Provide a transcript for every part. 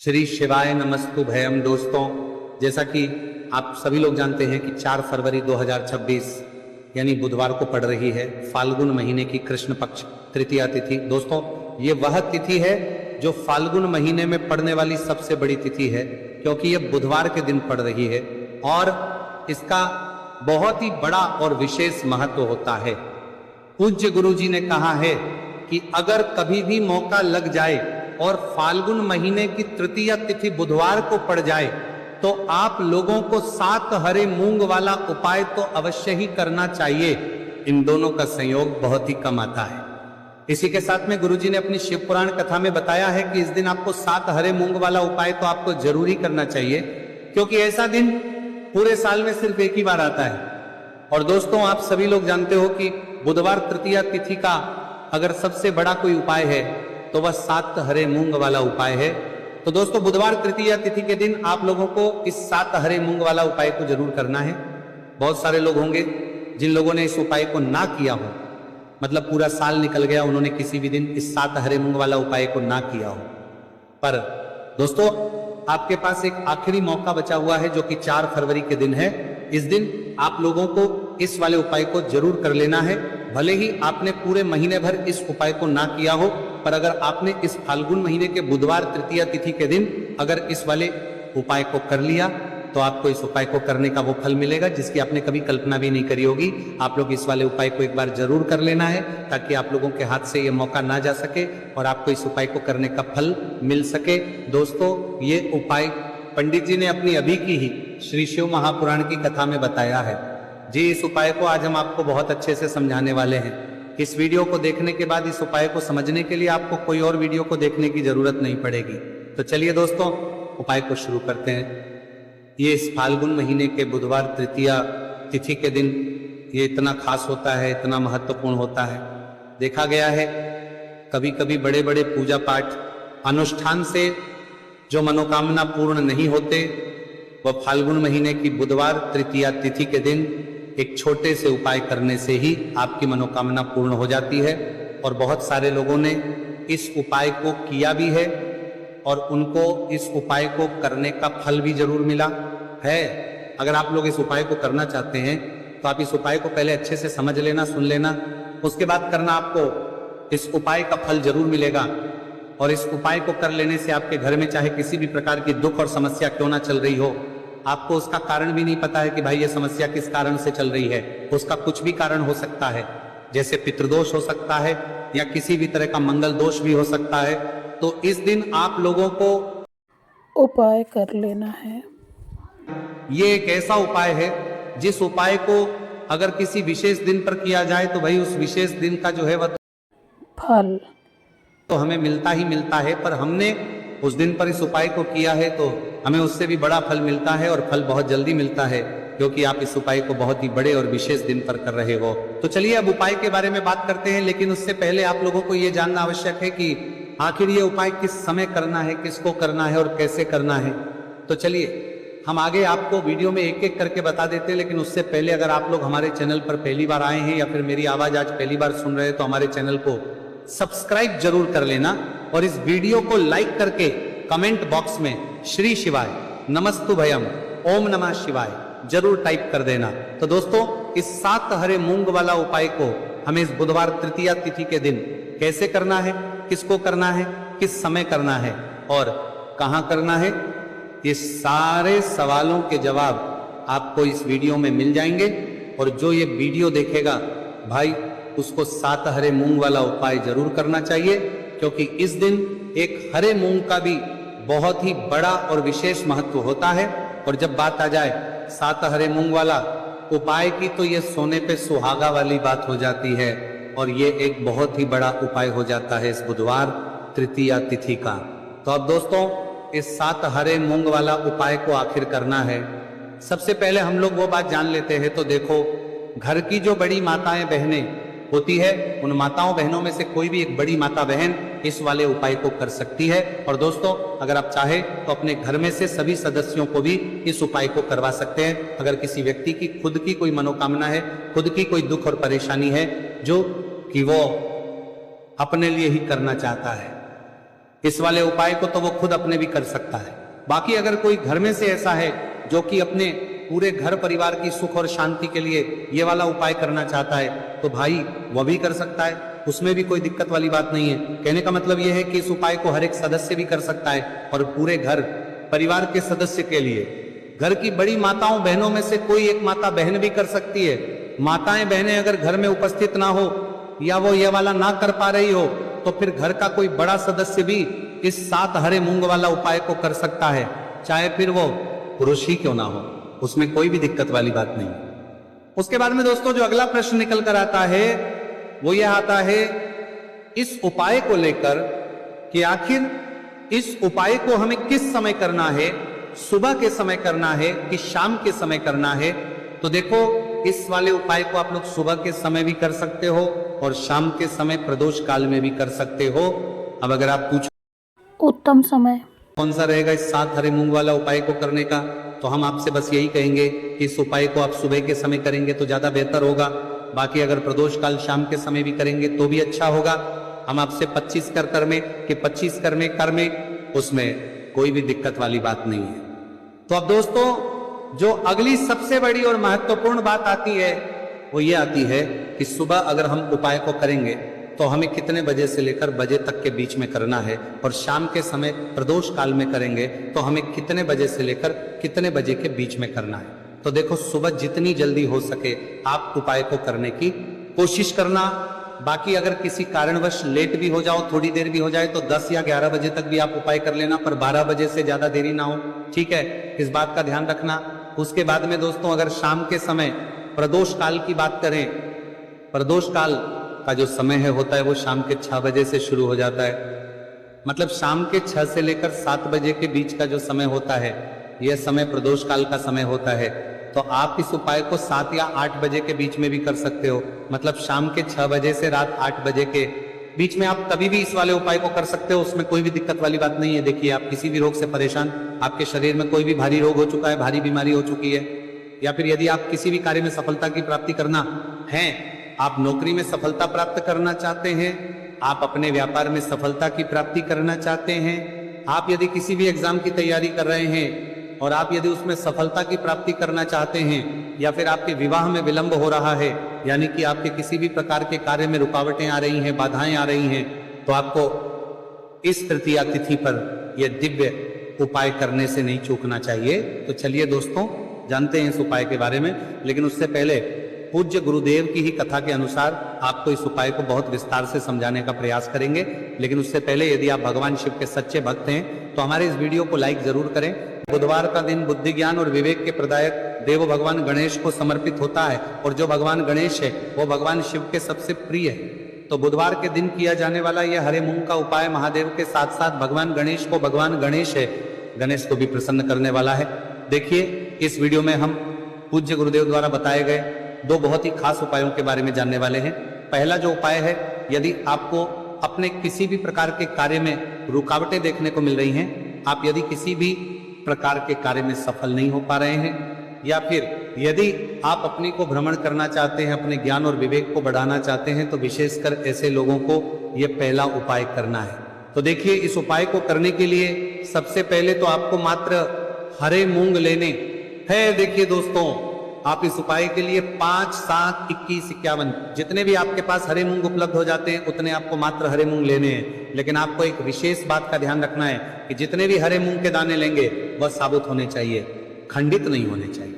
श्री शिवाय नमस्तु भयम। दोस्तों, जैसा कि आप सभी लोग जानते हैं कि 4 फरवरी 2026 यानी बुधवार को पड़ रही है फाल्गुन महीने की कृष्ण पक्ष तृतीया तिथि। दोस्तों, ये वह तिथि है जो फाल्गुन महीने में पड़ने वाली सबसे बड़ी तिथि है, क्योंकि ये बुधवार के दिन पड़ रही है और इसका बहुत ही बड़ा और विशेष महत्व होता है। पूज्य गुरु जी ने कहा है कि अगर कभी भी मौका लग जाए और फाल्गुन महीने की तृतीया तिथि बुधवार को पड़ जाए तो आप लोगों को 7 हरे मूंग वाला उपाय तो अवश्य ही करना चाहिए। इन दोनों का संयोग बहुत ही कम आता है। इसी के साथ में गुरुजी ने अपनी शिव पुराण कथा में बताया है कि इस दिन आपको 7 हरे मूंग वाला उपाय तो आपको जरूरी करना चाहिए, क्योंकि ऐसा दिन पूरे साल में सिर्फ एक ही बार आता है। और दोस्तों, आप सभी लोग जानते हो कि बुधवार तृतीया तिथि का अगर सबसे बड़ा कोई उपाय है तो वह 7 हरे मूंग वाला उपाय है। तो दोस्तों, बुधवार तृतीया तिथि के दिन आप लोगों को इस 7 हरे मूंग वाला उपाय को जरूर करना है। बहुत सारे लोग होंगे जिन लोगों ने इस उपाय को ना किया हो, मतलब पूरा साल निकल गया, उन्होंने किसी भी दिन इस 7 हरे मूंग वाला उपाय को ना किया हो। पर दोस्तों, आपके पास एक आखिरी मौका बचा हुआ है जो कि 4 फरवरी के दिन है। इस दिन आप लोगों को इस वाले उपाय को जरूर कर लेना है। भले ही आपने पूरे महीने भर इस उपाय को ना किया हो, पर अगर आपने इस फाल्गुन महीने के बुधवार तृतीया तिथि के दिन अगर इस वाले उपाय को कर लिया तो आपको इस उपाय को करने का वो फल मिलेगा जिसकी आपने कभी कल्पना भी नहीं करी होगी। आप लोग इस वाले उपाय को एक बार जरूर कर लेना है ताकि आप लोगों के हाथ से ये मौका ना जा सके और आपको इस उपाय को करने का फल मिल सके। दोस्तों, ये उपाय पंडित जी ने अपनी अभी की ही श्री शिव महापुराण की कथा में बताया है जी। इस उपाय को आज हम आपको बहुत अच्छे से समझाने वाले हैं। इस वीडियो को देखने के बाद इस उपाय को समझने के लिए आपको कोई और वीडियो को देखने की जरूरत नहीं पड़ेगी। तो चलिए दोस्तों, उपाय को शुरू करते हैं। ये इस फाल्गुन महीने के बुधवार तृतीया तिथि के दिन ये इतना खास होता है, इतना महत्वपूर्ण होता है। देखा गया है कभी कभी बड़े बड़े पूजा पाठ अनुष्ठान से जो मनोकामना पूर्ण नहीं होते, वह फाल्गुन महीने की बुधवार तृतीया तिथि के दिन एक छोटे से उपाय करने से ही आपकी मनोकामना पूर्ण हो जाती है। और बहुत सारे लोगों ने इस उपाय को किया भी है और उनको इस उपाय को करने का फल भी जरूर मिला है। अगर आप लोग इस उपाय को करना चाहते हैं तो आप इस उपाय को पहले अच्छे से समझ लेना, सुन लेना, उसके बाद करना। आपको इस उपाय का फल जरूर मिलेगा और इस उपाय को कर लेने से आपके घर में चाहे किसी भी प्रकार की दुख और समस्या क्यों ना चल रही हो, आपको उसका कारण भी नहीं पता है कि भाई ये समस्या किस कारण से चल रही है, उसका कुछ भी कारण हो सकता है। जैसे पितृदोष हो सकता है या किसी भी तरह का मंगल दोष भी हो सकता है। तो इस दिन आप लोगों को उपाय कर लेना है। ये एक ऐसा उपाय है जिस उपाय को अगर किसी विशेष दिन पर किया जाए तो भाई उस विशेष दिन का जो है वह फल तो हमें मिलता ही मिलता है। पर हमने उस दिन पर इस उपाय को किया है तो हमें उससे भी बड़ा फल मिलता है और फल बहुत जल्दी मिलता है, क्योंकि आप इस उपाय को बहुत ही बड़े और विशेष दिन पर कर रहे हो। तो चलिए अब उपाय के बारे में बात करते हैं, लेकिन उससे पहले आप लोगों को यह जानना आवश्यक है कि आखिर ये उपाय किस समय करना है, किसको करना है और कैसे करना है। तो चलिए हम आगे आपको वीडियो में एक एक करके बता देते हैं, लेकिन उससे पहले अगर आप लोग हमारे चैनल पर पहली बार आए हैं या फिर मेरी आवाज आज पहली बार सुन रहे हैं तो हमारे चैनल को सब्सक्राइब जरूर कर लेना और इस वीडियो को लाइक करके कमेंट बॉक्स में श्री शिवाय नमस्तु भयम ओम नमः शिवाय जरूर टाइप कर देना। तो दोस्तों, इस 7 हरे मूंग वाला उपाय को हमें इस बुधवार तृतीया तिथि के दिन कैसे करना है, किसको करना है, किस समय करना है और कहां करना है, ये सारे सवालों के जवाब आपको इस वीडियो में मिल जाएंगे। और जो ये वीडियो देखेगा भाई उसको 7 हरे मूंग वाला उपाय जरूर करना चाहिए, क्योंकि इस दिन एक हरे मूंग का भी बहुत ही बड़ा और विशेष महत्व होता है। और जब बात आ जाए 7 हरे मूंग वाला उपाय की तो ये सोने पे सुहागा वाली बात हो जाती है और ये एक बहुत ही बड़ा उपाय हो जाता है इस बुधवार तृतीया तिथि का। तो अब दोस्तों, इस 7 हरे मूंग वाला उपाय को आखिर करना है। सबसे पहले हम लोग वो बात जान लेते हैं। तो देखो, घर की जो बड़ी माताएं बहनें होती है, उन माताओं बहनों में से कोई भी एक बड़ी माता बहन इस वाले उपाय को कर सकती है। और दोस्तों, अगर आप चाहे तो अपने घर में से सभी सदस्यों को भी इस उपाय को करवा सकते हैं। अगर किसी व्यक्ति की खुद की कोई मनोकामना है, खुद की कोई दुख और परेशानी है जो कि वो अपने लिए ही करना चाहता है, इस वाले उपाय को तो वो खुद अपने भी कर सकता है। बाकी अगर कोई घर में से ऐसा है जो कि अपने पूरे घर परिवार की सुख और शांति के लिए ये वाला उपाय करना चाहता है तो भाई वह भी कर सकता है, उसमें भी कोई दिक्कत वाली बात नहीं है। कहने का मतलब यह है कि इस उपाय को हर एक सदस्य भी कर सकता है और पूरे घर परिवार के सदस्य के लिए, घर की बड़ी माताओं बहनों में से कोई एक माता बहन भी कर सकती है। माताएं बहनें अगर घर में उपस्थित ना हो या वो ये वाला ना कर पा रही हो तो फिर घर का कोई बड़ा सदस्य भी इस 7 हरे मूंग वाला उपाय को कर सकता है, चाहे फिर वो पुरुष ही क्यों ना हो, उसमें कोई भी दिक्कत वाली बात नहीं। उसके बाद में दोस्तों जो अगला प्रश्न निकल कर आता है वो यह आता है इस उपाय को लेकर कि आखिर इस उपाय को हमें किस समय करना है, सुबह के समय करना है कि शाम के समय करना है। तो देखो इस वाले उपाय को आप लोग सुबह के समय भी कर सकते हो और शाम के समय प्रदोष काल में भी कर सकते हो। अब अगर आप पूछो उत्तम समय कौन सा रहेगा इस 7 हरे मूंग वाला उपाय को करने का, तो हम आपसे बस यही कहेंगे कि इस उपाय को आप सुबह के समय करेंगे तो ज्यादा बेहतर होगा। बाकी अगर प्रदोष काल शाम के समय भी करेंगे तो भी अच्छा होगा। हम आपसे 25 कर में कि 25 कर में उसमें कोई भी दिक्कत वाली बात नहीं है। तो अब दोस्तों जो अगली सबसे बड़ी और महत्वपूर्ण बात आती है वो ये आती है कि सुबह अगर हम उपाय को करेंगे तो हमें कितने बजे से लेकर बजे तक के बीच में करना है, और शाम के समय प्रदोष काल में करेंगे तो हमें कितने बजे से लेकर कितने बजे के बीच में करना है। तो देखो सुबह जितनी जल्दी हो सके आप उपाय को करने की कोशिश करना। बाकी अगर किसी कारणवश लेट भी हो जाओ, थोड़ी देर भी हो जाए तो 10 या 11 बजे तक भी आप उपाय कर लेना, पर 12 बजे से ज्यादा देरी ना हो, ठीक है, इस बात का ध्यान रखना। उसके बाद में दोस्तों अगर शाम के समय प्रदोष काल की बात करें, प्रदोष काल का जो समय है होता है वो शाम के 6 बजे से शुरू हो जाता है। मतलब शाम के 6 से लेकर 7 बजे के बीच का जो समय होता है यह समय प्रदोष काल का समय होता है। तो आप इस उपाय को 7 या 8 बजे के बीच में भी कर सकते हो। मतलब शाम के 6 बजे से रात 8 बजे के बीच में आप कभी भी इस वाले उपाय को कर सकते हो, उसमें कोई भी दिक्कत वाली बात नहीं है। देखिए आप किसी भी रोग से परेशान, आपके शरीर में कोई भी भारी रोग हो चुका है, भारी बीमारी हो चुकी है, या फिर यदि आप किसी भी कार्य में सफलता की प्राप्ति करना है, आप नौकरी में सफलता प्राप्त करना चाहते हैं, आप अपने व्यापार में सफलता की प्राप्ति करना चाहते हैं, आप यदि किसी भी एग्जाम की तैयारी कर रहे हैं और आप यदि उसमें सफलता की प्राप्ति करना चाहते हैं, या फिर आपके विवाह में विलंब हो रहा है, यानी कि आपके किसी भी प्रकार के कार्य में रुकावटें आ रही हैं, बाधाएं आ रही हैं, तो आपको इस तृतीया तिथि पर यह दिव्य उपाय करने से नहीं चूकना चाहिए। तो चलिए दोस्तों जानते हैं इस उपाय के बारे में, लेकिन उससे पहले पूज्य गुरुदेव की ही कथा के अनुसार आपको इस उपाय को बहुत विस्तार से समझाने का प्रयास करेंगे। लेकिन उससे पहले यदि आप भगवान शिव के सच्चे भक्त हैं तो हमारे इस वीडियो को लाइक जरूर करें। बुधवार का दिन बुद्धि ज्ञान और विवेक के प्रदायक देव भगवान गणेश को समर्पित होता है, और जो भगवान गणेश है वो भगवान शिव के सबसे प्रिय है। तो बुधवार के दिन किया जाने वाला यह हरे मूंग का उपाय महादेव के साथ साथ भगवान गणेश को, भगवान गणेश है, गणेश को भी प्रसन्न करने वाला है। देखिए इस वीडियो में हम पूज्य गुरुदेव द्वारा बताए गए 2 बहुत ही खास उपायों के बारे में जानने वाले हैं। पहला जो उपाय है, यदि आपको अपने किसी भी प्रकार के कार्य में रुकावटें देखने को मिल रही हैं, आप यदि किसी भी प्रकार के कार्य में सफल नहीं हो पा रहे हैं, या फिर यदि आप अपने को भ्रमण करना चाहते हैं, अपने ज्ञान और विवेक को बढ़ाना चाहते हैं, तो विशेषकर ऐसे लोगों को यह पहला उपाय करना है। तो देखिए इस उपाय को करने के लिए सबसे पहले तो आपको मात्र हरे मूंग लेने हैं। देखिए दोस्तों आप इस उपाय के लिए 5, 7, 21, 51 जितने भी आपके पास हरे मूंग उपलब्ध हो जाते हैं उतने आपको मात्र हरे मूंग लेने हैं। लेकिन आपको एक विशेष बात का ध्यान रखना है कि जितने भी हरे मूंग के दाने लेंगे वह साबुत होने चाहिए, खंडित नहीं होने चाहिए।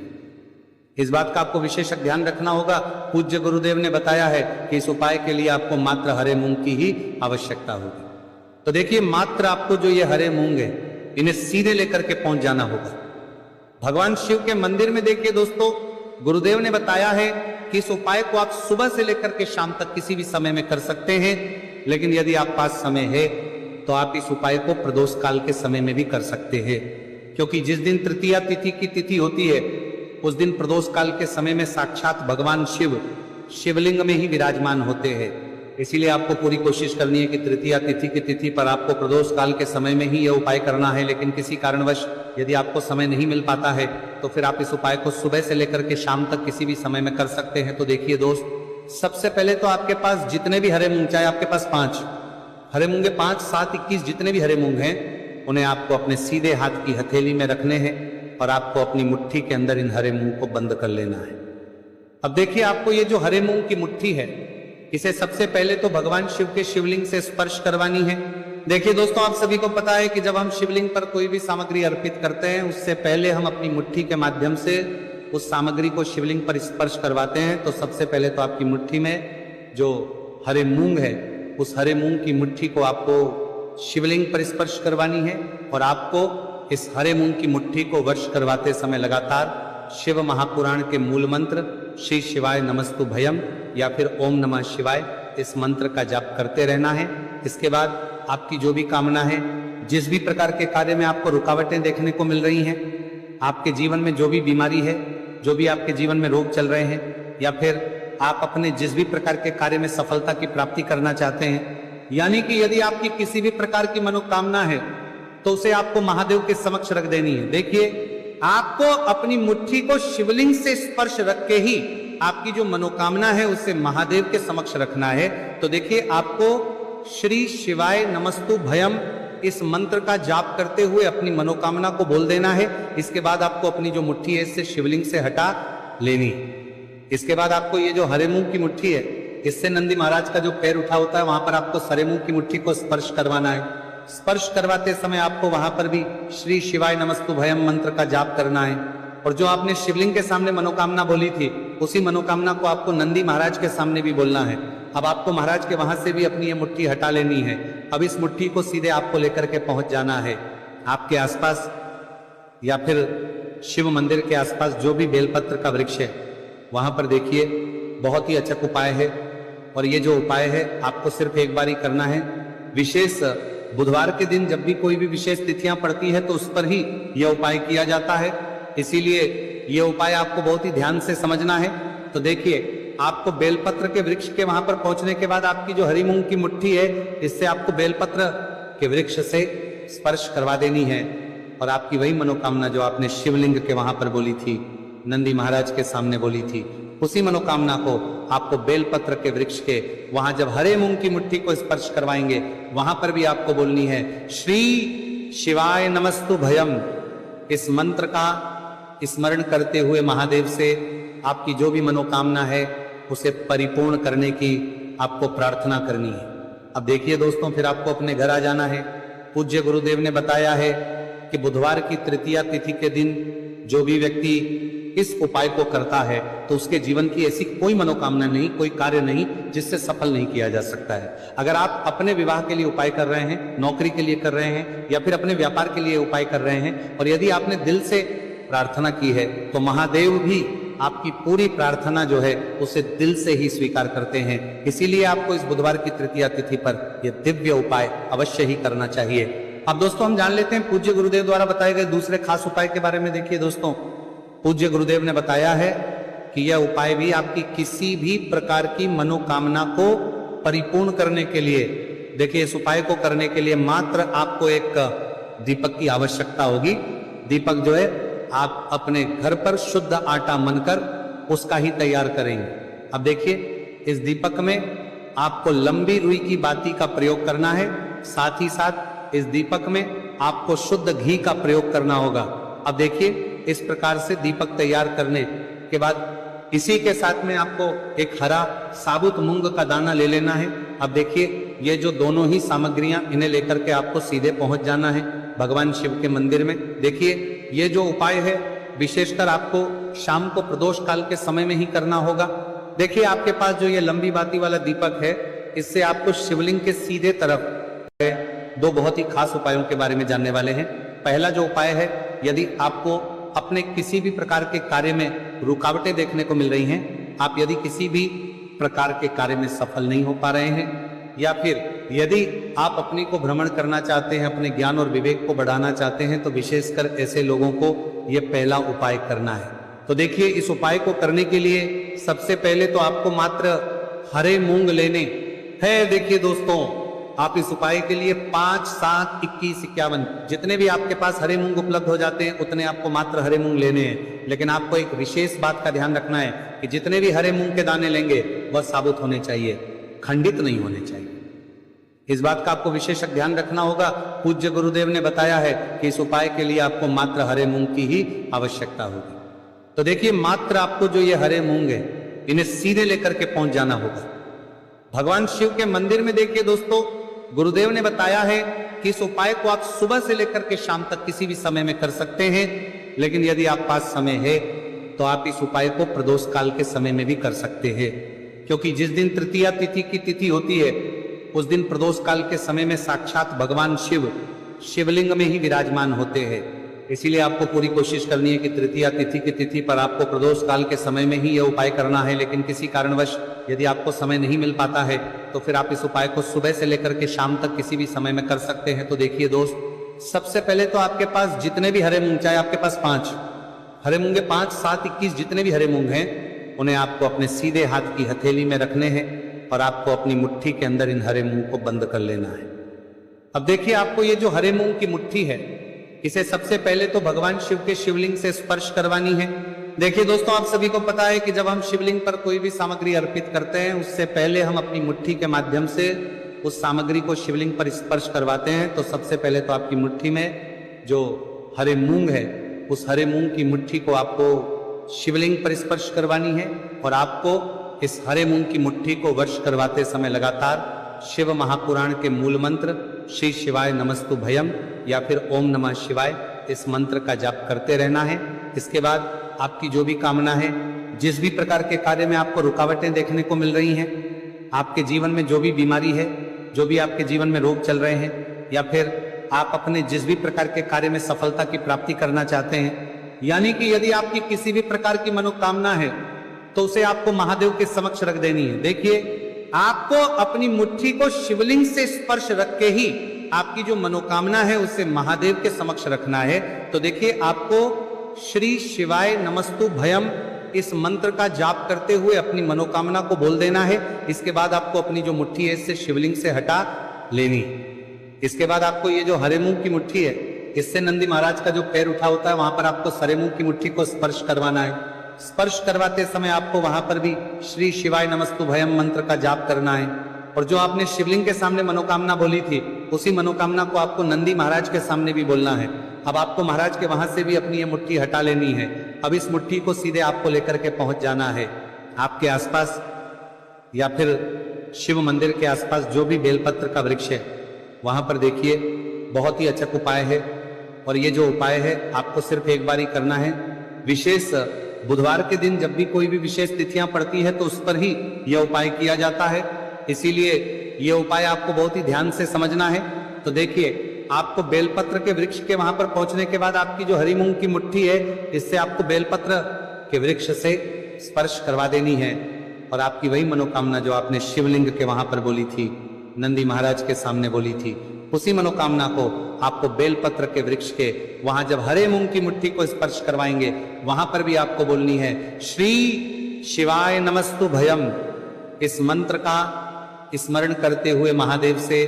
इस बात का आपको विशेष ध्यान रखना होगा। पूज्य गुरुदेव ने बताया है कि इस उपाय के लिए आपको मात्र हरे मूंग की ही आवश्यकता होगी। तो देखिए मात्र आपको जो ये हरे मूंग है इन्हें सीधे लेकर के पहुंच जाना होगा भगवान शिव के मंदिर में। देखिए दोस्तों गुरुदेव ने बताया है कि इस उपाय को आप सुबह से लेकर के शाम तक किसी भी समय में कर सकते हैं, लेकिन यदि आप पास समय है तो आप इस उपाय को प्रदोष काल के समय में भी कर सकते हैं, क्योंकि जिस दिन तृतीया तिथि की तिथि होती है उस दिन प्रदोष काल के समय में साक्षात भगवान शिव शिवलिंग में ही विराजमान होते हैं। इसीलिए आपको पूरी कोशिश करनी है कि तृतीया तिथि की तिथि पर आपको प्रदोष काल के समय में ही यह उपाय करना है। लेकिन किसी कारणवश यदि आपको समय नहीं मिल पाता है तो फिर आप इस उपाय को सुबह से लेकर के शाम तक किसी भी समय में कर सकते हैं। तो देखिए दोस्त सबसे पहले तो आपके पास जितने भी हरे मूंग, चाहे आपके पास 5 हरे मूंगे 5, 7, 21 जितने भी हरे मूंग हैं उन्हें आपको अपने सीधे हाथ की हथेली में रखने हैं और आपको अपनी मुट्ठी के अंदर इन हरे मूंग को बंद कर लेना है। अब देखिए, आपको ये जो हरे मूंग की मुट्ठी है इसे सबसे पहले तो भगवान शिव के शिवलिंग से स्पर्श करवानी है। देखिए दोस्तों, आप सभी को पता है कि जब हम शिवलिंग पर कोई भी सामग्री अर्पित करते हैं उससे पहले हम अपनी मुट्ठी के माध्यम से उस सामग्री को शिवलिंग पर स्पर्श करवाते हैं। तो सबसे पहले तो आपकी मुट्ठी में जो हरे मूंग है उस हरे मूंग की मुट्ठी को आपको शिवलिंग पर स्पर्श करवानी है और आपको इस हरे मूंग की मुट्ठी को वर्ष करवाते समय लगातार शिव महापुराण के मूल मंत्र श्री शिवाय नमस्तु भयम या फिर ओम नमः शिवाय इस मंत्र का जाप करते रहना है। इसके बाद आपकी जो भी कामना है, जिस भी प्रकार के कार्य में आपको रुकावटें देखने को मिल रही हैं, आपके जीवन में जो भी बीमारी है, जो भी आपके जीवन में रोग चल रहे हैं, या फिर आप अपने जिस भी प्रकार के कार्य में सफलता की प्राप्ति करना चाहते हैं, यानी कि यदि आपकी किसी भी प्रकार की मनोकामना है तो उसे आपको महादेव के समक्ष रख देनी है। देखिए, आपको अपनी मुट्ठी को शिवलिंग से स्पर्श रख के ही आपकी जो मनोकामना है उसे महादेव के समक्ष रखना है। तो देखिए, आपको श्री शिवाय नमस्तु भयम इस मंत्र का जाप करते हुए अपनी मनोकामना को बोल देना है। इसके बाद आपको अपनी जो मुट्ठी है इससे शिवलिंग से हटा लेनी। इसके बाद आपको ये जो हरे मूंग की मुट्ठी है इससे नंदी महाराज का जो पैर उठा होता है वहां पर आपको हरे मूंग की मुट्ठी को स्पर्श करवाना है। स्पर्श करवाते समय आपको वहां पर भी श्री शिवाय नमस्तु भयम मंत्र का जाप करना है और जो आपने शिवलिंग के सामने मनोकामना बोली थी उसी मनोकामना को आपको नंदी महाराज के सामने भी बोलना है। अब आपको महाराज के वहां से भी अपनी ये मुट्ठी हटा लेनी है। अब इस मुट्ठी को सीधे आपको लेकर के पहुंच जाना है आपके आसपास या फिर शिव मंदिर के आसपास जो भी बेलपत्र का वृक्ष है वहां पर। देखिए, बहुत ही अचूक उपाय है और ये जो उपाय है आपको सिर्फ एक बार ही करना है। विशेष बुधवार के दिन जब भी कोई भी विशेष तिथियां पड़ती है तो उस पर ही यह उपाय किया जाता है, इसीलिए ये उपाय आपको बहुत ही ध्यान से समझना है। तो देखिए, आपको बेलपत्र के वृक्ष के वहां पर पहुंचने के बाद आपकी जो हरी मूंग की मुट्ठी है इससे आपको बेलपत्र के वृक्ष से स्पर्श करवा देनी है और आपकी वही मनोकामना जो आपने शिवलिंग के वहां पर बोली थी, नंदी महाराज के सामने बोली थी, उसी मनोकामना को आपको बेलपत्र के वृक्ष के वहां जब हरे मूंग की मुट्ठी को स्पर्श करवाएंगे वहां पर भी आपको बोलनी है श्री शिवाय नमस्तु भयम। इस मंत्र का स्मरण करते हुए महादेव से आपकी जो भी मनोकामना है उसे परिपूर्ण करने की आपको प्रार्थना करनी है। अब देखिए दोस्तों, फिर आपको अपने घर आ जाना है। पूज्य गुरुदेव ने बताया है कि बुधवार की तृतीया तिथि के दिन जो भी व्यक्ति इस उपाय को करता है तो उसके जीवन की ऐसी कोई मनोकामना नहीं, कोई कार्य नहीं जिससे सफल नहीं किया जा सकता है। अगर आप अपने विवाह के लिए उपाय कर रहे हैं, नौकरी के लिए कर रहे हैं या फिर अपने व्यापार के लिए उपाय कर रहे हैं और यदि आपने दिल से प्रार्थना की है तो महादेव भी आपकी पूरी प्रार्थना जो है उसे दिल से ही स्वीकार करते हैं। इसीलिए आपको इस बुधवार की तृतीया तिथि पर यह दिव्य उपाय अवश्य ही करना चाहिए। अब दोस्तों, हम जान लेते हैं पूज्य गुरुदेव द्वारा बताए गए दूसरे खास उपाय के बारे में। देखिए दोस्तों, पूज्य गुरुदेव ने बताया है कि यह उपाय भी आपकी किसी भी प्रकार की मनोकामना को परिपूर्ण करने के लिए, देखिए इस उपाय को करने के लिए मात्र आपको एक दीपक की आवश्यकता होगी। दीपक जो है आप अपने घर पर शुद्ध आटा मनकर उसका ही तैयार करेंगे। अब देखिए, इस दीपक में आपको लंबी रुई की बाती का प्रयोग करना है, साथ ही साथ इस दीपक में आपको शुद्ध घी का प्रयोग करना होगा। अब देखिए, इस प्रकार से दीपक तैयार करने के बाद इसी के साथ में आपको एक हरा साबुत मूंग का दाना ले लेना है। अब देखिए, ये जो दोनों ही सामग्रियां इन्हें लेकर के आपको सीधे पहुंच जाना है भगवान शिव के मंदिर में। देखिए, ये जो उपाय है विशेषकर आपको शाम को प्रदोष काल के समय में ही करना होगा। देखिए, आपके पास जो ये लंबी बाती वाला दीपक है इससे आपको शिवलिंग के सीधे तरफ दो बहुत ही खास उपायों के बारे में जानने वाले हैं। पहला जो उपाय है, यदि आपको अपने किसी भी प्रकार के कार्य में रुकावटें देखने को मिल रही हैं, आप यदि किसी भी प्रकार के कार्य में सफल नहीं हो पा रहे हैं या फिर यदि आप अपने को भ्रमण करना चाहते हैं, अपने ज्ञान और विवेक को बढ़ाना चाहते हैं, तो विशेषकर ऐसे लोगों को यह पहला उपाय करना है। तो देखिए, इस उपाय को करने के लिए सबसे पहले तो आपको मात्र हरे मूंग लेने हैं। देखिए दोस्तों, आप इस उपाय के लिए 5, 7, 21, 51 जितने भी आपके पास हरे मूंग उपलब्ध हो जाते हैं उतने आपको मात्र हरे मूंग लेने हैं। लेकिन आपको एक विशेष बात का ध्यान रखना है कि जितने भी हरे मूंग के दाने लेंगे वह साबुत होने चाहिए, खंडित नहीं होने चाहिए। इस बात का आपको विशेष ध्यान रखना होगा। पूज्य गुरुदेव ने बताया है कि इस उपाय के लिए आपको मात्र हरे मूंग की ही आवश्यकता होगी। तो देखिए, मात्र आपको जो ये हरे मूंग है, इन्हें सीधे लेकर के पहुंच जाना होगा भगवान शिव के मंदिर में। देखिए दोस्तों, गुरुदेव ने बताया है कि इस उपाय को आप सुबह से लेकर के शाम तक किसी भी समय में कर सकते हैं, लेकिन यदि आप पास समय है तो आप इस उपाय को प्रदोष काल के समय में भी कर सकते हैं, क्योंकि जिस दिन तृतीया तिथि की तिथि होती है उस दिन प्रदोष काल के समय में साक्षात भगवान शिव शिवलिंग में ही विराजमान होते हैं। इसीलिए आपको पूरी कोशिश करनी है कि तृतीया तिथि की तिथि पर आपको प्रदोष काल के समय में ही यह उपाय करना है। लेकिन किसी कारणवश यदि आपको समय नहीं मिल पाता है तो फिर आप इस उपाय को सुबह से लेकर के शाम तक किसी भी समय में कर सकते हैं। तो देखिए दोस्त, सबसे पहले तो आपके पास जितने भी हरे मूंग, चाहे आपके पास 5 हरे मूंगे, 5, 7, 21 जितने भी हरे मूंग हैं, उन्हें आपको अपने सीधे हाथ की हथेली में रखने हैं और आपको अपनी मुट्ठी के अंदर इन हरे मूंग को बंद कर लेना है। अब देखिए, आपको ये जो हरे मूंग की मुट्ठी है, इसे सबसे पहले तो भगवान शिव के शिवलिंग से स्पर्श करवानी है। देखिए दोस्तों, आप सभी को पता है कि जब हम शिवलिंग पर कोई भी सामग्री अर्पित करते हैं, उससे पहले हम अपनी मुट्ठी के माध्यम से उस सामग्री को शिवलिंग पर स्पर्श करवाते हैं। तो सबसे पहले तो आपकी मुट्ठी में जो हरे मूंग है, उस हरे मूंग की मुट्ठी को आपको शिवलिंग पर स्पर्श करवानी है और आपको इस हरे मूंग की मुट्ठी को वर्ष करवाते समय लगातार शिव महापुराण के मूल मंत्र श्री शिवाय नमस्तु भयम या फिर ओम नमः शिवाय, इस मंत्र का जाप करते रहना है। इसके बाद आपकी जो भी कामना है, जिस भी प्रकार के कार्य में आपको रुकावटें देखने को मिल रही हैं, आपके जीवन में जो भी बीमारी है, जो भी आपके जीवन में रोग चल रहे हैं, या फिर आप अपने जिस भी प्रकार के कार्य में सफलता की प्राप्ति करना चाहते हैं, यानी कि यदि आपकी किसी भी प्रकार की मनोकामना है तो उसे आपको महादेव के समक्ष रख देनी है। देखिए, आपको अपनी मुट्ठी को शिवलिंग से स्पर्श रख के ही आपकी जो मनोकामना है उसे महादेव के समक्ष रखना है। तो देखिए, आपको श्री शिवाय नमस्तु भयम इस मंत्र का जाप करते हुए अपनी मनोकामना को बोल देना है। इसके बाद आपको अपनी जो मुट्ठी है इससे शिवलिंग से हटा लेनी है। इसके बाद आपको ये जो हरे मूंग की मुट्ठी है, इससे नंदी महाराज का जो पैर उठा होता है वहां पर आपको हरे मूंग की मुट्ठी को स्पर्श करवाना है। स्पर्श करवाते समय आपको वहां पर भी श्री शिवाय नमस्तु भयम मंत्र का जाप करना है। और जो आपने शिवलिंग के सामने मनोकामना बोली थी, उसी मनोकामना को आपको नंदी महाराज के सामने भी बोलना है। अब आपको महाराज के वहां से भी अपनी ये मुट्ठी हटा लेनी है। अब इस मुट्ठी को सीधे आपको लेकर के पहुंच जाना है आपके आसपास या फिर शिव मंदिर के आसपास जो भी बेलपत्र का वृक्ष है, वहां पर देखिए बहुत ही अचक उपाय है। और ये जो उपाय है आपको सिर्फ एक बार ही करना है। विशेष बुधवार के दिन जब भी कोई भी विशेष तिथियां पड़ती है तो उस पर ही यह उपाय किया जाता है, इसीलिए यह उपाय आपको बहुत ही ध्यान से समझना है। तो देखिए, आपको बेलपत्र के वृक्ष के वहां पर पहुंचने के बाद आपकी जो हरी मूंग की मुट्ठी है, इससे आपको बेलपत्र के वृक्ष से स्पर्श करवा देनी है और आपकी वही मनोकामना जो आपने शिवलिंग के वहां पर बोली थी, नंदी महाराज के सामने बोली थी, उसी मनोकामना को आपको बेलपत्र के वृक्ष के वहां जब हरे मूंग की मुट्ठी को स्पर्श करवाएंगे, वहां पर भी आपको बोलनी है श्री शिवाय नमस्तु भयम। इस मंत्र का स्मरण करते हुए महादेव से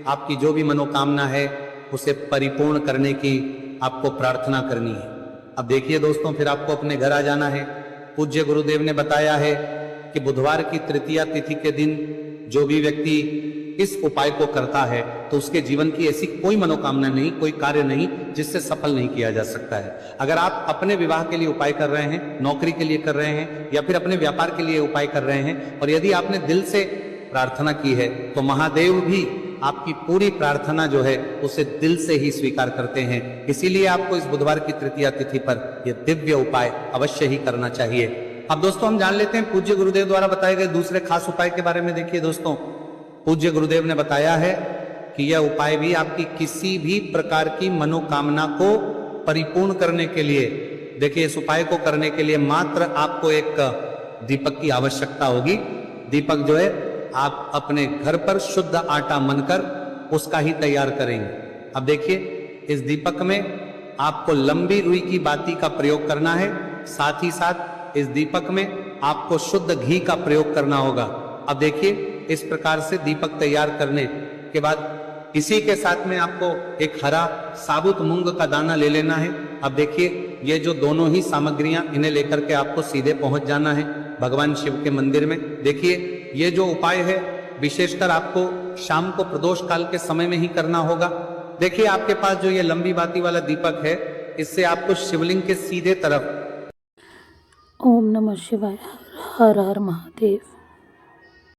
आपकी जो भी मनोकामना है उसे परिपूर्ण करने की आपको प्रार्थना करनी है। अब देखिए दोस्तों, फिर आपको अपने घर आ जाना है। पूज्य गुरुदेव ने बताया है कि बुधवार की तृतीया तिथि के दिन जो भी व्यक्ति इस उपाय को करता है तो उसके जीवन की ऐसी कोई मनोकामना नहीं, कोई कार्य नहीं जिससे सफल नहीं किया जा सकता है। अगर आप अपने विवाह के लिए उपाय कर रहे हैं, नौकरी के लिए कर रहे हैं या फिर अपने व्यापार के लिए उपाय कर रहे हैं और यदि आपने दिल से प्रार्थना की है तो महादेव भी आपकी पूरी प्रार्थना जो है उसे दिल से ही स्वीकार करते हैं। इसीलिए आपको इस बुधवार की तृतीया तिथि पर यह दिव्य उपाय अवश्य ही करना चाहिए। अब दोस्तों, हम जान लेते हैं पूज्य गुरुदेव द्वारा बताए गए दूसरे खास उपाय के बारे में। देखिए दोस्तों, पूज्य गुरुदेव ने बताया है कि यह उपाय भी आपकी किसी भी प्रकार की मनोकामना को परिपूर्ण करने के लिए, देखिए इस उपाय को करने के लिए मात्र आपको एक दीपक की आवश्यकता होगी। दीपक जो है आप अपने घर पर शुद्ध आटा मनकर उसका ही तैयार करेंगे। अब देखिए, इस दीपक में आपको लंबी रुई की बाती का प्रयोग करना है, साथ ही साथ इस दीपक में आपको शुद्ध घी का प्रयोग करना होगा। अब देखिए, इस प्रकार से दीपक तैयार करने के बाद इसी के साथ में आपको एक हरा साबुत मूंग का दाना ले लेना है। अब देखिए, ये जो दोनों ही सामग्रियां, इन्हें लेकर के आपको सीधे पहुंच जाना है भगवान शिव के मंदिर में। देखिए, ये जो उपाय है विशेषकर आपको शाम को प्रदोष काल के समय में ही करना होगा। देखिए आपके पास जो ये लंबी बाती वाला दीपक है, इससे आपको शिवलिंग के सीधे तरफ ओम नमः शिवाय। हर हर महादेव।